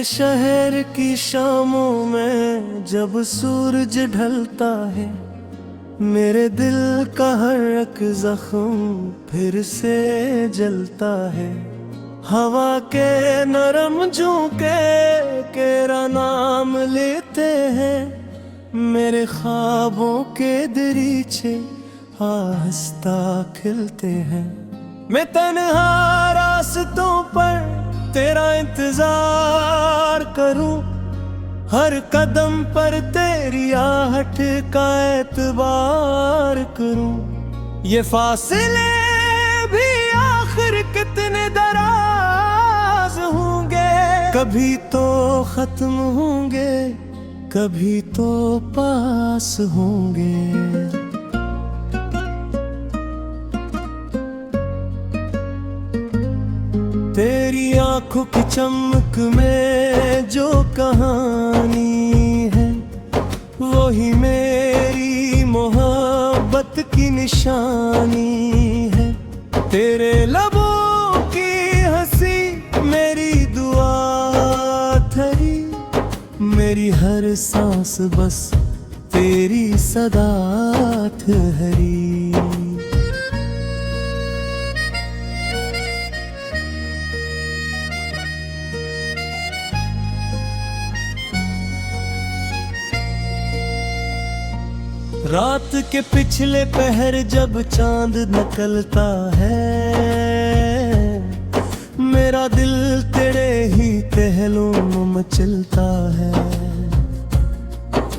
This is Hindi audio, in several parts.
शहर की शामों में जब सूरज ढलता है, मेरे दिल का हर एक जख्म फिर से जलता है। हवा के नरम झोंके तेरा नाम लेते हैं, मेरे ख्वाबों के दरीचे आहिस्ता खिलते हैं। मैं तन्हा रास्तों पर तेरा इंतजार करूं, हर कदम पर तेरी आहट का एतबार करूं। ये फासले भी आखिर कितने दराज होंगे, कभी तो खत्म होंगे, कभी तो पास होंगे। तेरी आंखों की चमक में जो कहानी है, वो ही मेरी मोहब्बत की निशानी है। तेरे लबों की हंसी मेरी दुआ थरी, मेरी हर सांस बस तेरी सदा ठहरी। रात के पिछले पहर जब चांद निकलता है, मेरा दिल तेरे ही पहलू में मचलता है।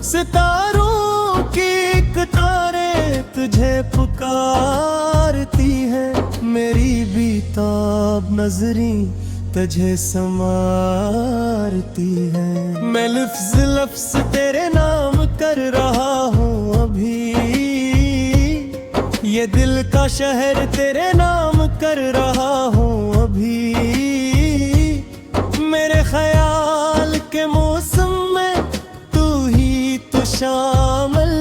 सितारों की कतारें तुझे पुकारती है, मेरी बेताब नजरें तुझे संवारती है। मैं लफ्ज लफ्ज तेरे नाम कर रहा हूँ अभी, ये दिल का शहर तेरे नाम कर रहा हूँ अभी। मेरे ख्याल के मौसम में तू ही तो शामिल,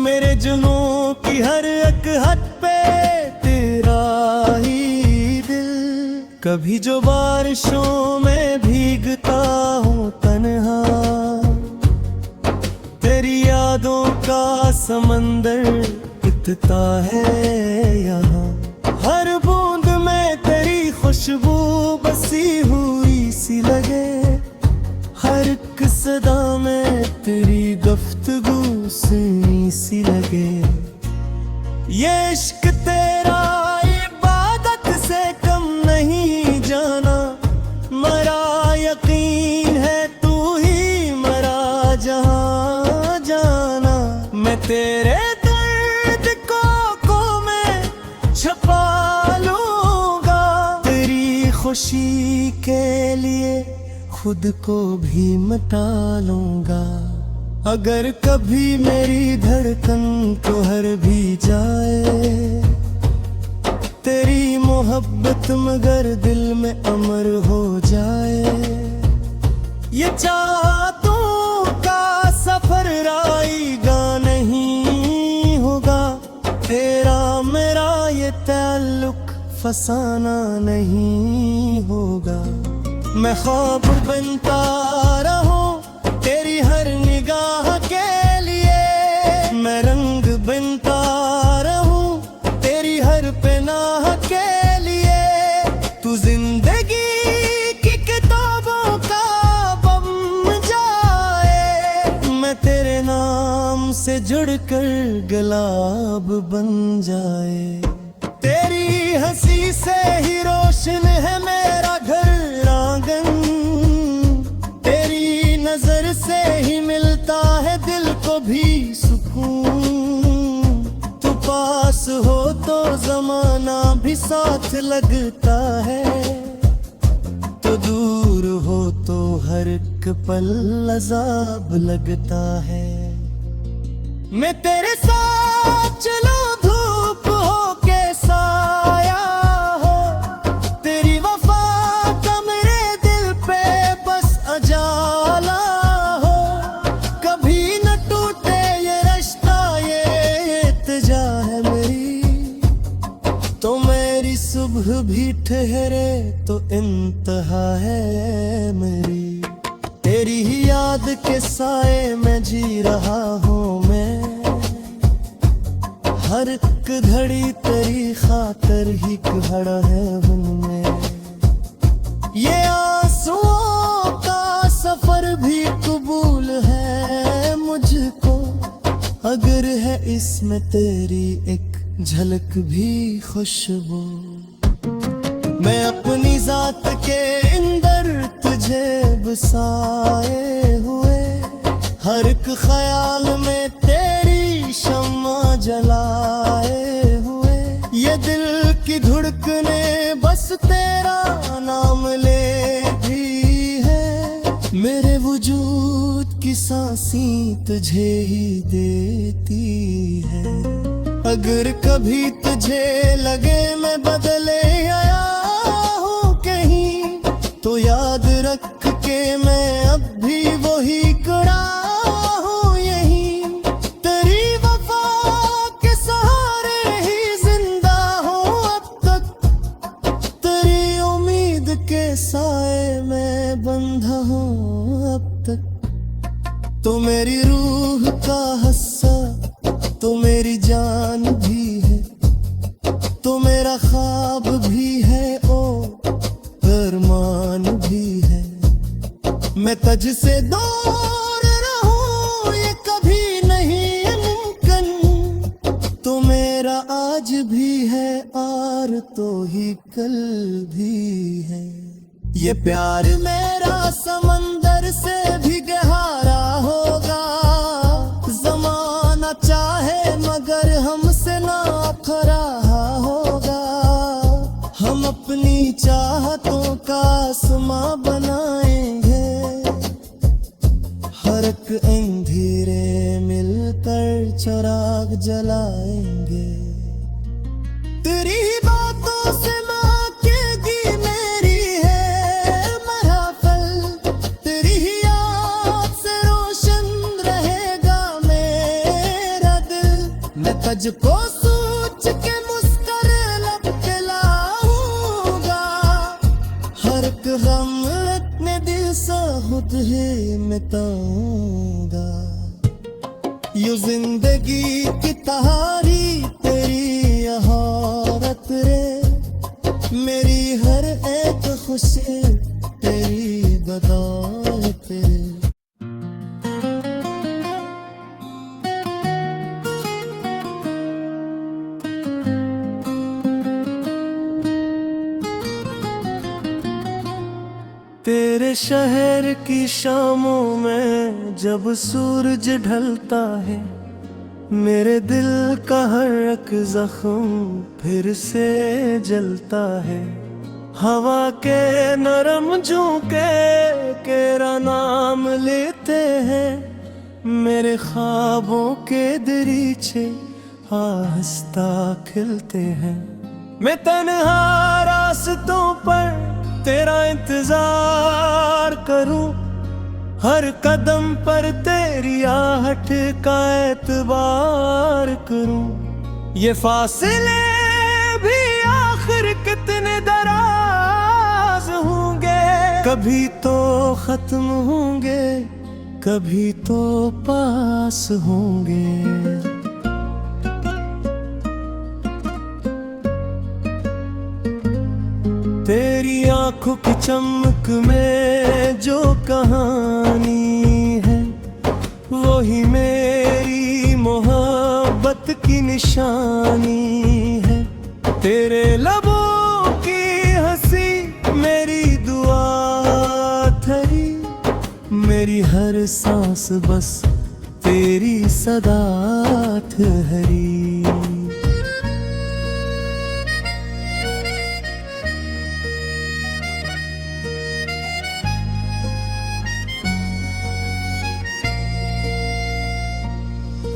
मेरे जुनून की हर एक हद पे तेरा ही दिल। कभी जो बारिशों में भीगता हूँ तन्हा, तेरी यादों का समंदर इतना है यहाँ। हर बूंद में तेरी खुशबू बसी हुई सी लगे, हर एक सदा में तेरी गुफ्तगू सुनी सी लगे। ये इश्क तेरा इबादत से कम नहीं जाना, मरा यकीन है तू ही मरा जहां जाना। मैं तेरे दर्द को मैं छुपा लूंगा, तेरी खुशी के लिए खुद को भी मिटा लूंगा। अगर कभी मेरी धड़कन तो हर भी जाए, तेरी मोहब्बत मगर दिल में अमर हो जाए। ये चाहतों का सफर आएगा नहीं होगा, तेरा मेरा ये ताल्लुक फसाना नहीं होगा। मैं ख्वाब बनता रहूं तेरी हर निगाह के लिए, मैं रंग बनता रहूं तेरी हर पनाह के लिए। तू जिंदगी की किताबों का बम जाए, मैं तेरे नाम से जुड़कर गुलाब बन जाए। तेरी हंसी से ही रोशन है मेरा घर आंगन, तेरी नजर से ही मिलता है दिल को भी सुकून। तू पास हो तो जमाना भी साथ लगता है, तो दूर हो तो हर एक पल अज़ाब लगता है। मैं तेरे साथ चलूं धूप हो के साया हो, तेरी वफा का मेरे दिल पे बस अजाला हो। कभी न टूटे ये रिश्ता, ये इत्तेजा है मेरी, तो मेरी सुबह भी ठहरे तो इंतहा है मेरी। याद के साए में जी रहा हूँ मैं, हर एक घड़ी तेरी खातर ही खड़ा है उनमें। ये आंसुओं का सफर भी कबूल है मुझको, अगर है इसमें तेरी एक झलक भी खुशबू। मैं अपनी जात के अंदर तुझे बसाए हुए, हर एक ख्याल में तेरी शम्मा जलाए हुए। ये दिल की धड़कने बस तेरा नाम लेती है, मेरे वजूद की सांसें तुझे ही देती है। अगर कभी तुझे लगे मैं बदले आया हूँ कहीं, तो याद रख के मैं अब भी वही खड़ा हूँ यहीं। तेरी वफा के सहारे ही जिंदा हूँ अब तक, तेरी उम्मीद के साए में बंधा हूँ अब तक। तो मेरी रूह का हिस्सा, तो मेरी जान भी है, तो मेरा ख्वाब भी है, ओ अरमान भी है। मैं तुझसे दूर रहूं ये कभी नहीं मुमकिन, तो मेरा आज भी है और तो ही कल भी है। ये प्यार मेरा समंदर से भी गहरा होगा, जमाना चाहे मगर हमसे ना खरा होगा। हम अपनी चाहतों का आसमां बनाएंगे, हर एक अंधेरे मिलकर चिराग जलाएंगे। तेरी बातों से महकेगी मेरी है महफिल, तेरी याद से रोशन रहेगा मेरा दिल। मैं तुझको सोच के मुस्कुर लब के लाऊंगा, हर एक गम अपने दिल से खुद ही मिटाऊंगा। यूं जिंदगी की तहारी तेरी यहारत रे, मेरी हर एक खुशी तेरी बदौलत रे। तेरे शहर की शामों में जब सूरज ढलता है, मेरे दिल का हर एक जख्म फिर से जलता है। हवा के नरम झोंके तेरा नाम लेते हैं, मेरे ख्वाबों के दरीचे आहिस्ता खिलते हैं। मैं तन्हा रास्तों पर तेरा इंतजार करूं, हर कदम पर तेरी आहट का एतबार करूं। ये फासले भी आखिर कितने दराज होंगे, कभी तो खत्म होंगे, कभी तो पास होंगे। तेरी आंखों की चमक में जो कहानी है, वही मेरी मोहब्बत की निशानी है। तेरे लबों की हंसी मेरी दुआ थरी, मेरी हर सांस बस तेरी सदा ठहरी।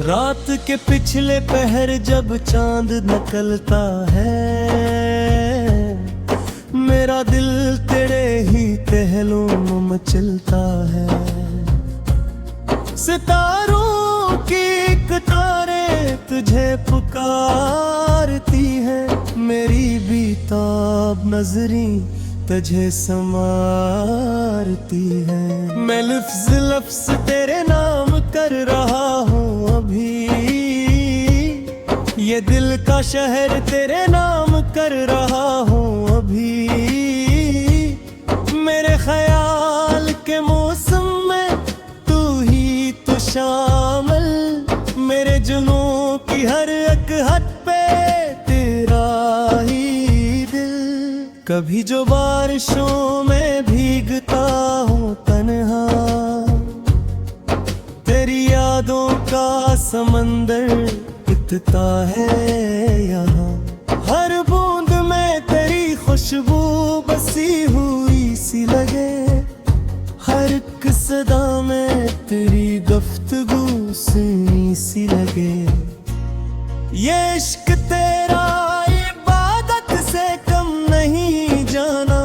रात के पिछले पहर जब चांद निकलता है, मेरा दिल तेरे ही पहलू में मचलता है। सितारों की कतारें तुझे पुकारती हैं, मेरी बेताब नजरें तुझे संवारती है। मैं लफ्ज लफ्ज तेरे नाम कर रहा हूँ अभी, ये दिल का शहर तेरे नाम कर रहा हूँ अभी। मेरे ख्याल के मौसम में तू ही तो शामिल, मेरे जुनूं की हर एक हद पे तेरा ही दिल। कभी जो बारिशों में भीगता हूँ तन्हा, तेरी यादों का समंदर इतना है यहाँ। हर बूंद में तेरी खुशबू बसी हुई सी लगे, हर एक सदा में तेरी गुफ्तगू सुनी सी लगे। ये इश्क तेरा इबादत से कम नहीं जाना,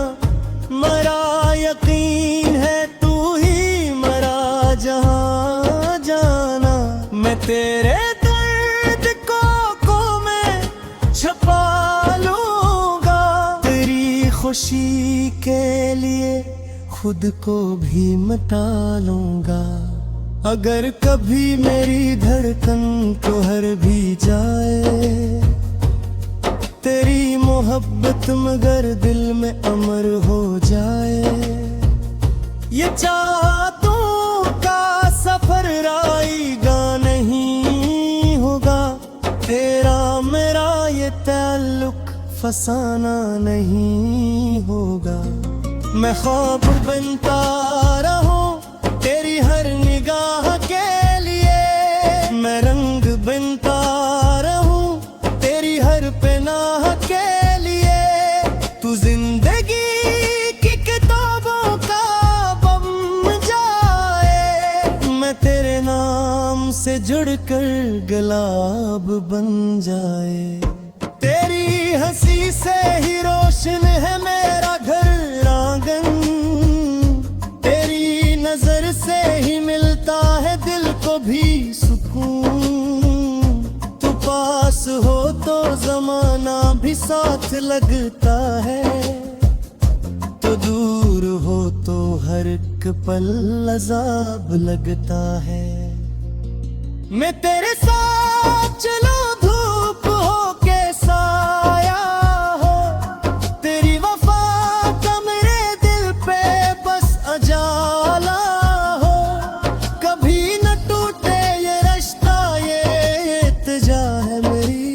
मरा यकीन है तू ही मरा जहाँ जाना। मैं तेरे दर्द को मैं छुपा लूंगा, तेरी खुशी के लिए खुद को भी मिटा लूंगा। अगर कभी मेरी धड़कन तो हर भी जाए, तेरी मोहब्बत मगर दिल में अमर हो जाए। ये चाहतों का सफर आएगा नहीं होगा, तेरा मेरा ये ताल्लुक फसाना नहीं होगा। मैं ख्वाब बनता रहूं तेरी हर निगाह के लिए, मैं रंग बनता रहूं तेरी हर पनाह के लिए। तू जिंदगी की किताबों का बम जाए, मैं तेरे नाम से जुड़कर गुलाब बन जाए। तेरी हंसी से ही रोशन है मेरा घर आंगन, तेरी नजर से ही मिलता है दिल को भी सुकून। तू पास हो तो जमाना भी साथ लगता है, तो दूर हो तो हर एक पल अज़ाब लगता है। मैं तेरे साथ चलूं धूप हो के साया हो, तेरी वफा का मेरे दिल पे बस अजाला हो। कभी न टूटे ये रिश्ता ये इल्तिजा है मेरी,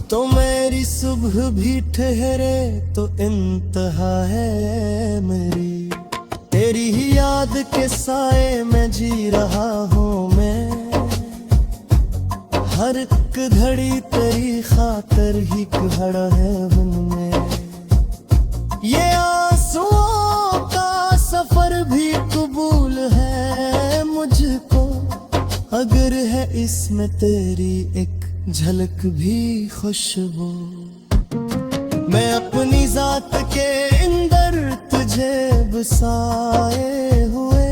तो मेरी सुबह भी ठहरे तो इंतहा है मेरी। तेरी ही याद के साए में जी रहा हूँ मैं, हर एक घड़ी तेरी खातर ही खड़ा है मन में। ये आंसुओं का सफर भी कबूल है मुझको, अगर है इसमें तेरी एक झलक भी खुशबू। मैं अपनी जात के अंदर तुझे बसाए हुए,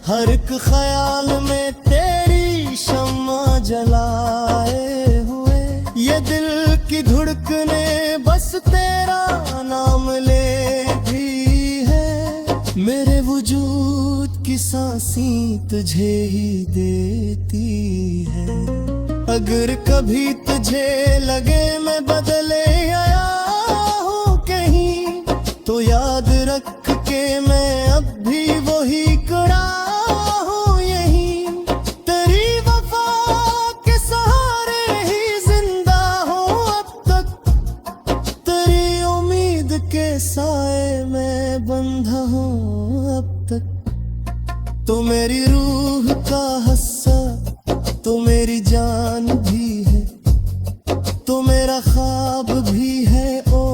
हर एक ख्याल में तेरी शम्मा जलाए हुए। ये दिल की धड़कने बस तेरा नाम लेती है, मेरे वजूद की सांसें तुझे ही देती है। अगर कभी तुझे लगे मैं बदले आया हूँ कहीं, तो याद रख के मैं अब भी वही खड़ा हूँ यहीं। तेरी वफा के सहारे ही जिंदा हूँ अब तक, तेरी उम्मीद के साए में बंधा हूँ अब तक। तो मेरी रूह का हिस्सा, तो मेरी जान भी है, तो मेरा ख्वाब भी है ओ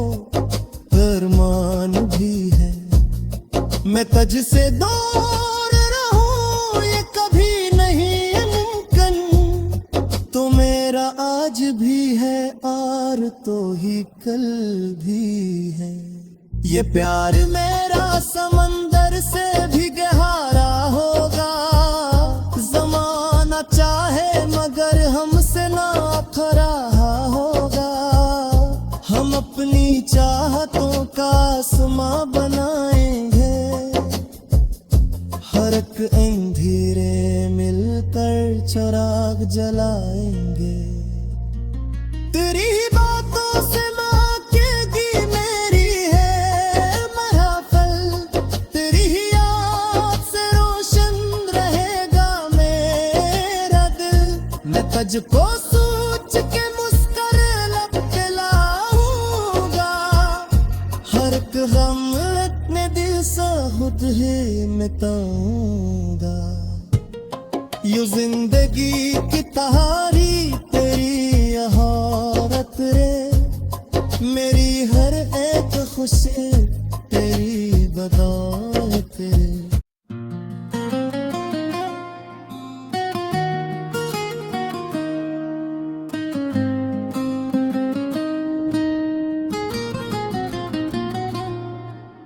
अरमान भी है। मैं तुझसे दूर रहूं ये कभी नहीं मुमकिन, तो मेरा आज भी है और तो ही कल भी है। ये प्यार मेरा समंदर से भी गहरा होगा, जमाना चाहे मगर हमसे ना खरा होगा। हम अपनी चाहतों का आसमां बनाएंगे, हर एक अंधेरे मिलकर चिराग जलाएंगे। तेरी बातों से महकेगी मेरी है महफिल, तेरी ही याद से रोशन रहेगा मेरा दिल। मैं तुझको सोच के मुस्कुर लब पे लाऊंगा, हर एक गम अपने दिल से खुद ही मिटाऊंगा। यूं जिंदगी की तहारी तेरी यहारत रे, मेरी हर एक खुशी तेरी बदौलत रे।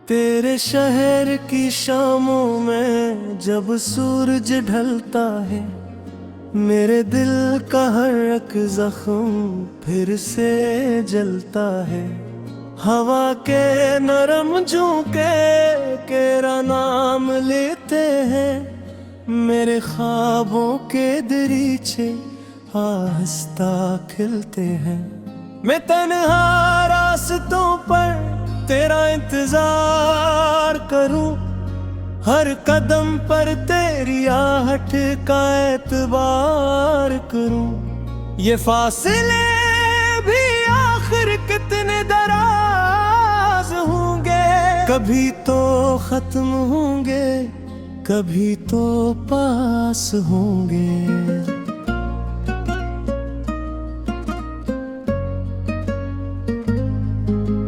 तेरे शहर की शामों में जब सूरज ढलता है, मेरे दिल का हर एक जख्म फिर से जलता है। हवा के नरम झोंके तेरा नाम लेते हैं, मेरे ख्वाबों के दरीचे आहिस्ता खिलते हैं। मैं तन्हा रास्तों पर तेरा इंतजार करूं, हर कदम पर तेरी आहट का एतबार करूं। ये फासले भी आखिर कितने दराज होंगे, कभी तो खत्म होंगे, कभी तो पास होंगे।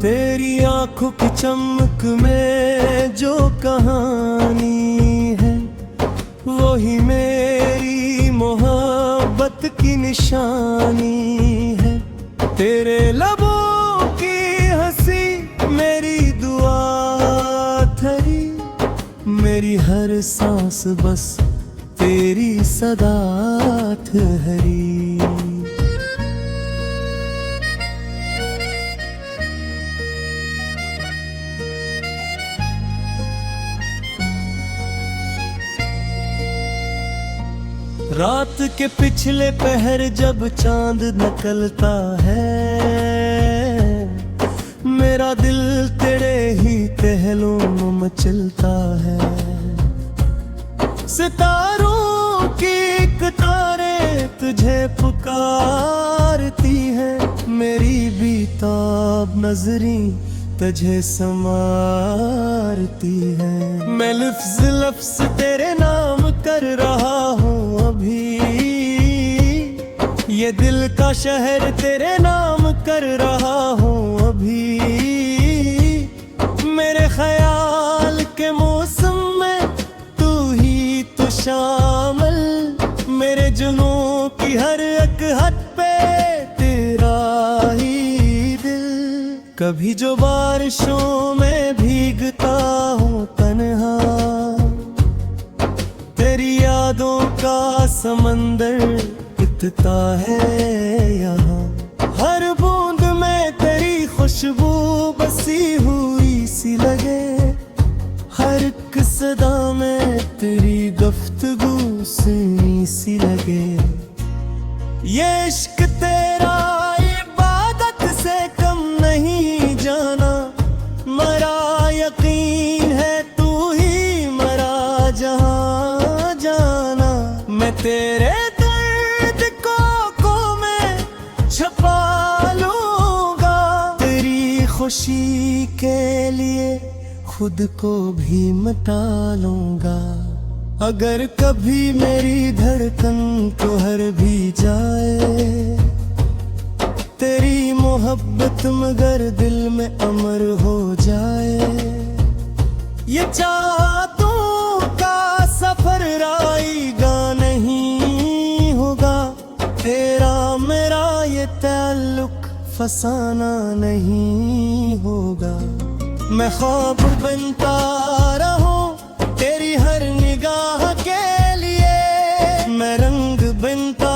तेरी आंखों की चमक में जो कहानी है, वो ही मेरी मोहब्बत की निशानी है। तेरे लबों की हंसी मेरी दुआ थरी, मेरी हर सांस बस तेरी सदा ठहरी। रात के पिछले पहर जब चांद निकलता है, मेरा दिल तेरे ही पहलू में मचलता है। सितारों की एक तारे तुझे पुकारती है, मेरी बेताब नजरी तुझे संवारती है। मैं लफ्ज लफ्ज तेरे नाम कर रहा हूँ अभी, ये दिल का शहर तेरे नाम कर रहा हूँ अभी। मेरे ख्याल के मौसम में तू ही तो शामिल, मेरे जुनून की हर एक हद पे तेरा ही दिल। कभी जो बारिशों में भीगता हूँ तन्हा, तेरी यादों का समंदर इतना है यहाँ। हर बूंद में तेरी खुशबू बसी हुई सी लगे, हर एक सदा में तेरी गुफ्तगू सुनी सी लगे। ये इश्क तेरा इबादत से कम नहीं जाना, मरा यकीन है तू ही मरा जहां जाना। मैं तेरे दर्द को मैं छुपा लूंगा, तेरी खुशी के लिए खुद को भी मिटा लूंगा। अगर कभी मेरी धड़कन तो हर भी जाए, तेरी मोहब्बत मगर दिल में अमर हो जाए। ये चाहतों का सफर आएगा नहीं होगा, तेरा मेरा ये ताल्लुक फसाना नहीं होगा। मैं ख्वाब बनता रहूं तेरी हर निगाह के लिए, मैं रंग बनता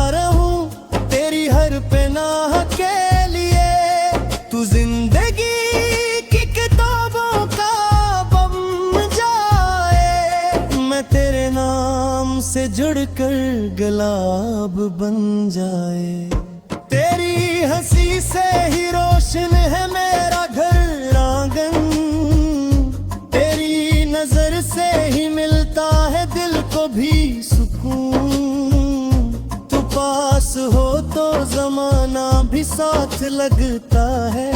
रहूं तेरी हर पनाह के लिए। तू जिंदगी की से जुड़कर गुलाब बन जाए। तेरी हंसी से ही रोशन है मेरा घर आंगन, तेरी नजर से ही मिलता है दिल को भी सुकून। तू पास हो तो जमाना भी साथ लगता है,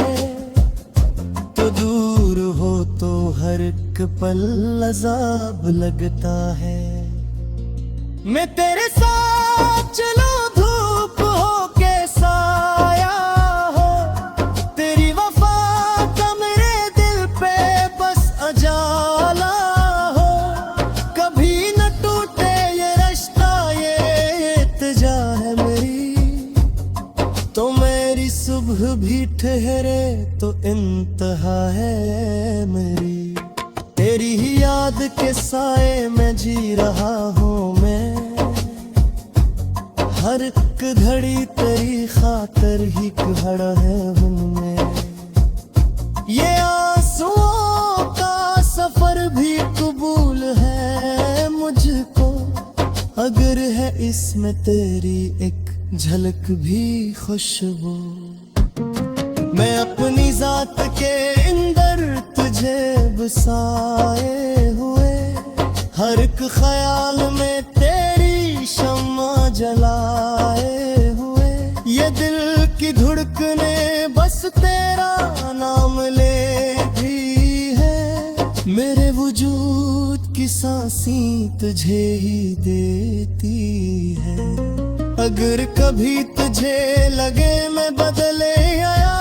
तो दूर हो तो हर एक पल अज़ाब लगता है। मैं तेरे साथ चलूं धूप हो के साया हो, तेरी वफा का मेरे दिल पे बस अजाला हो। कभी न टूटे ये रिश्ता, ये इत्तेजा है मेरी, तो मेरी सुबह भी ठहरे तो इंतहा है मेरी। तेरी ही याद के साए में जी रहा हूँ मैं, हर एक घड़ी तेरी खातर ही खड़ा है उनमें। ये आंसुओं का सफर भी कबूल है मुझको, अगर है इसमें तेरी एक झलक भी खुशबू। मैं अपनी जात के अंदर तुझे बसाए हुए, हर एक ख्याल में तेरी शम्मा जलाए हुए। ये दिल की धड़कने बस तेरा नाम लेती है, मेरे वजूद की सांसें तुझे ही देती है। अगर कभी तुझे लगे मैं बदले आया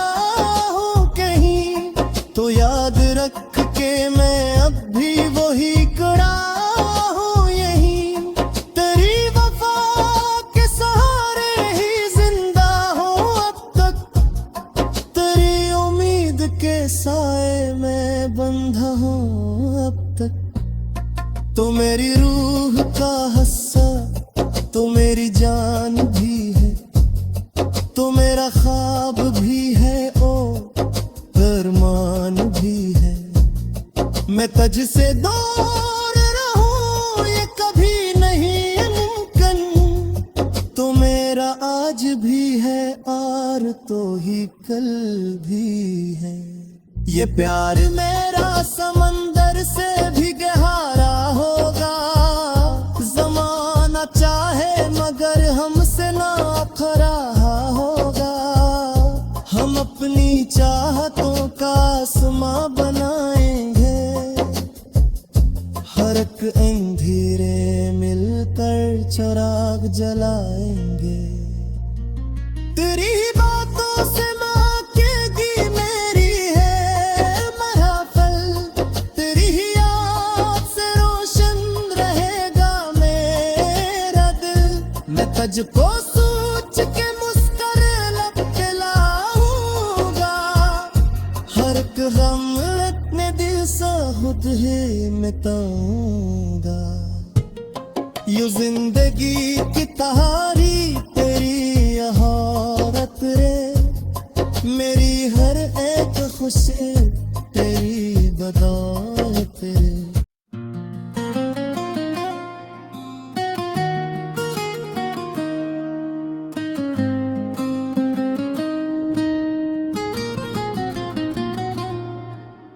हूँ कहीं, तो याद रख के मैं अब भी वही खड़ा हूँ यहीं। तेरी वफा के सहारे ही जिंदा हूँ अब तक, तेरी उम्मीद के साए में बंधा हूँ अब तक। तो मेरी रूह का हिस्सा, तो मेरी जान भी है, तो मेरा ख्वाब भी है, ओ अरमान भी है। मैं तुझ से दूर रहूं ये कभी नहीं मुमकिन, तो मेरा आज भी है और तो ही कल भी है। ये प्यार मेरा समंदर से भी गहरा होगा, जमाना चाहे मगर हमसे ना खरा होगा। हम अपनी चाहतों का आसमां बनाएंगे, हर एक अंधेरे मिलकर चिराग जलाएंगे। तेरी बातों से महकेगी मेरी है महफिल, तेरी ही याद से रोशन रहेगा मेरा दिल। मैं तुझको सोच के मुस्कुर लब के लाऊंगा, हर एक गम अपने दिल से खुद ही मिटाऊंगा। यूं जिंदगी की तहारी तेरी यहारत रे, मेरी हर एक खुशी तेरी बदौलत रे।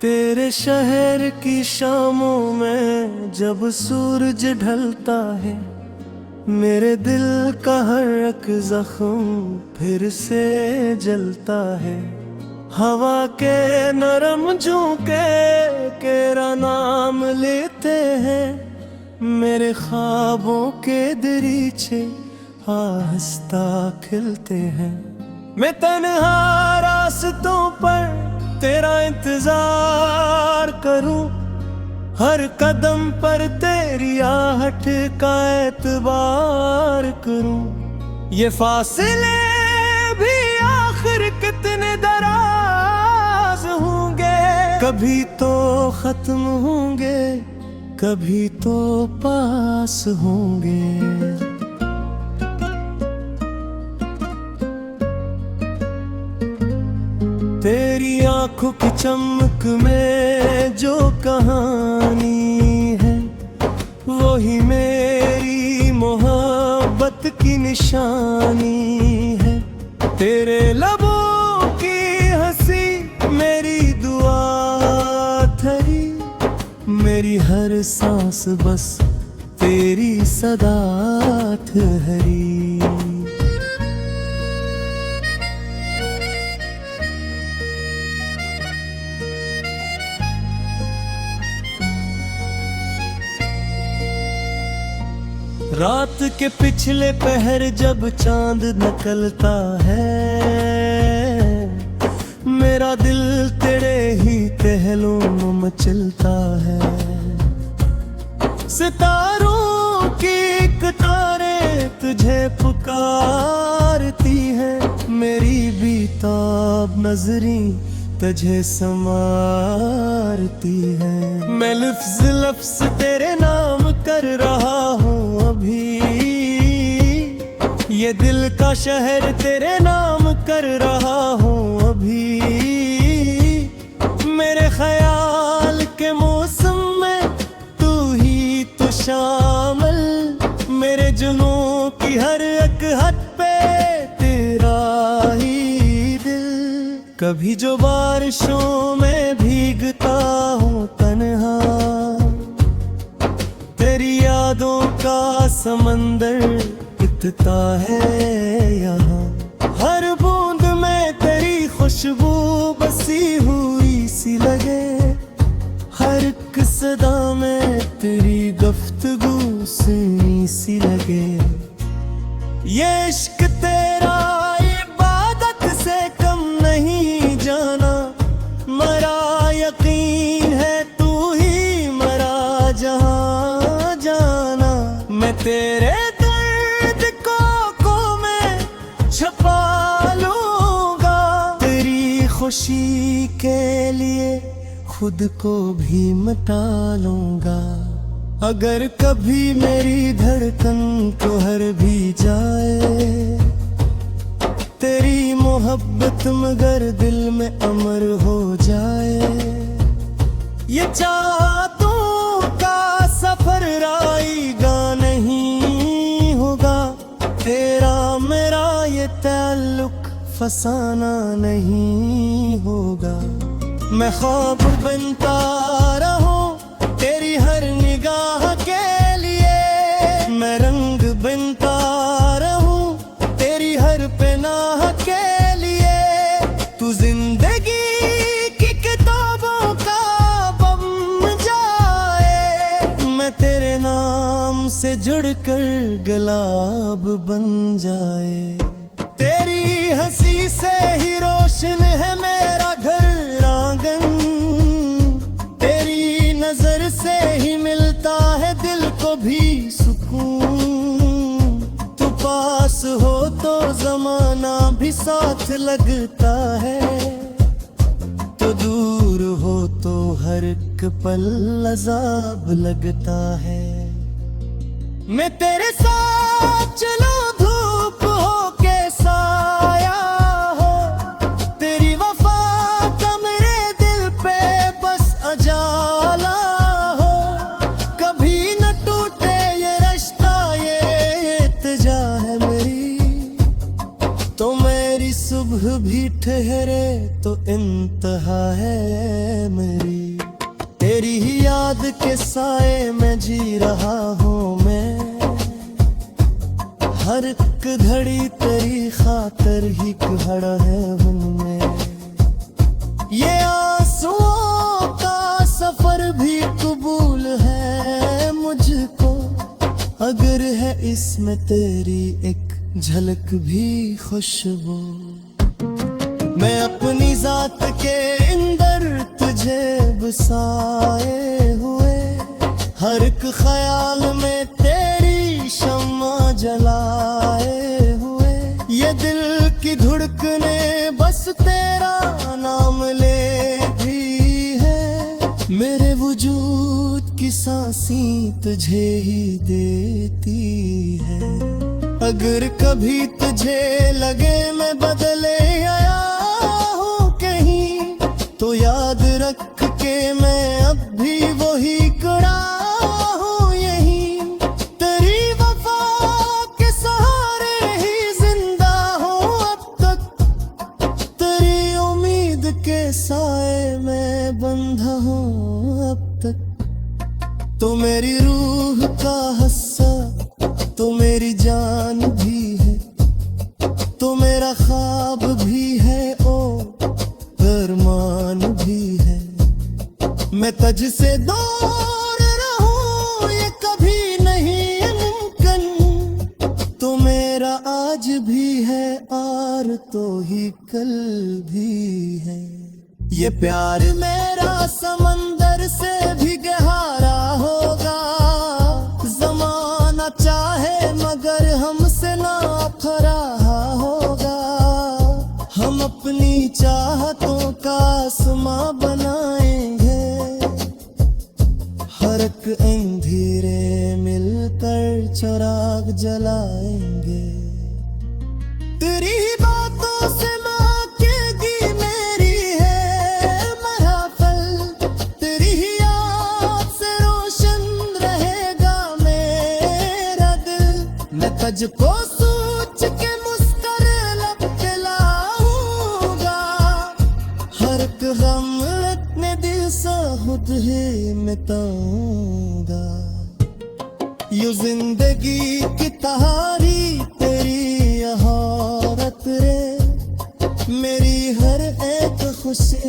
तेरे शहर की शामों में जब सूरज ढलता है, मेरे दिल का हर एक जख्म फिर से जलता है। हवा के नरम झोंके तेरा नाम लेते हैं, मेरे ख्वाबों के दरीचे आहिस्ता खिलते हैं। मैं तन्हा रास्तों पर तेरा इंतजार करूं, हर कदम पर तेरी आहट का एतबार करूं। ये फासले भी आखिर कितने दराज होंगे, कभी तो खत्म होंगे, कभी तो पास होंगे। तेरी आंखों की चमक में जो कहानी है, वो ही मेरी निशानी है। तेरे लबों की हंसी मेरी दुआ थरी, मेरी हर सांस बस तेरी सदा ठहरी। रात के पिछले पहर जब चांद निकलता है, मेरा दिल तेरे ही पहलू में मचलता है। सितारों की कतारें तुझे पुकारती है, मेरी बेताब नजरें तुझे संवारती है। मैं लफ्ज लफ्ज तेरे नाम कर रहा हूँ अभी, ये दिल का शहर तेरे नाम कर रहा हूँ अभी। मेरे ख्याल के मौसम में तू ही तो शामिल, मेरे जुनून की हर एक हद पे तेरा ही दिल। कभी जो बारिशों में भीगता हूँ तन्हा, तेरी यादों का समंदर इतना है यहाँ। हर बूंद में तेरी खुशबू बसी हुई सी लगे, हर एक सदा में तेरी गुफ्तगू सुनी सी लगे। ये इश्क तेरा इबादत से कम नहीं जाना, मरा यकीन है तू ही मरा जहां जाना। मैं तेरे दर्द को मैं छुपा लूंगा, तेरी खुशी के लिए खुद को भी मिटा लूंगा। अगर कभी मेरी धड़कन तो हर भी जाए, तेरी मोहब्बत मगर दिल में अमर हो जाए। ये चाहतों का सफर आएगा नहीं होगा, तेरा मेरा ये ताल्लुक फसाना नहीं होगा। मैं ख्वाब बनता रहूं तेरी हर निगाह के लिए, मैं रंग बनता रहूं तेरी हर पनाह के लिए। तू जिंदगी की किताबों का बम जाए, मैं तेरे नाम से जुड़कर गुलाब बन जाए। तेरी हंसी से ही रोशन है मेरा घर आंगन, तेरी नजर से ही मिलता है दिल को भी सुकून। तू पास हो तो जमाना भी साथ लगता है, तो दूर हो तो हर एक पल अज़ाब लगता है। मैं तेरे साथ चलूं धूप हो के साया हो, तेरी वफा का मेरे दिल पे बस अजाला हो। कभी न टूटे ये रिश्ता ये इल्तिजा है मेरी, तो मेरी सुबह भी ठहरे तो इंतहा है मेरी। तेरी ही याद के साए में जी रहा हूँ मैं, हर एक घड़ी तेरी खातर ही खड़ा है उनमें। ये आंसुओं का सफर भी कबूल है मुझको, अगर है इसमें तेरी एक झलक भी खुशबू। मैं अपनी जात के अंदर तुझे बसाए हुए, हर एक ख्याल में तेरी शम्मा जलाए हुए। ये दिल की धड़कने बस तेरा नाम लेती है, मेरे वजूद की सांसें तुझे ही देती है। अगर कभी तुझे लगे मैं बदले आया हूँ कहीं, तो याद रख के मैं अब भी वही खड़ा हूँ यहीं। तेरी वफा के सहारे तो मेरी जान भी है, तो मेरा ख्वाब भी है, ओ अरमान भी है। मैं तुझसे दूर रहूं ये कभी नहीं मुमकिन, तो मेरा आज भी है और तो ही कल भी है। ये प्यार मेरा समंदर से भी गहरा होगा, जमाना चाहे मगर हमसे ना फरा होगा। हम अपनी चाहतों का आसमां बनाएंगे, हर एक अंधेरे मिलकर चिराग जलाएंगे। तेरी बातों से महकेगी मेरी है महफिल, तेरी ही याद से रोशन रहेगा मेरा दिल। मैं तुझको सोच के मुस्कुर लब पे लाऊंगा, हर एक गम अपने दिल से खुद ही मिटाऊंगा। यूं जिंदगी की तहारी तेरी यहारत रे, मेरी हर एक खुशी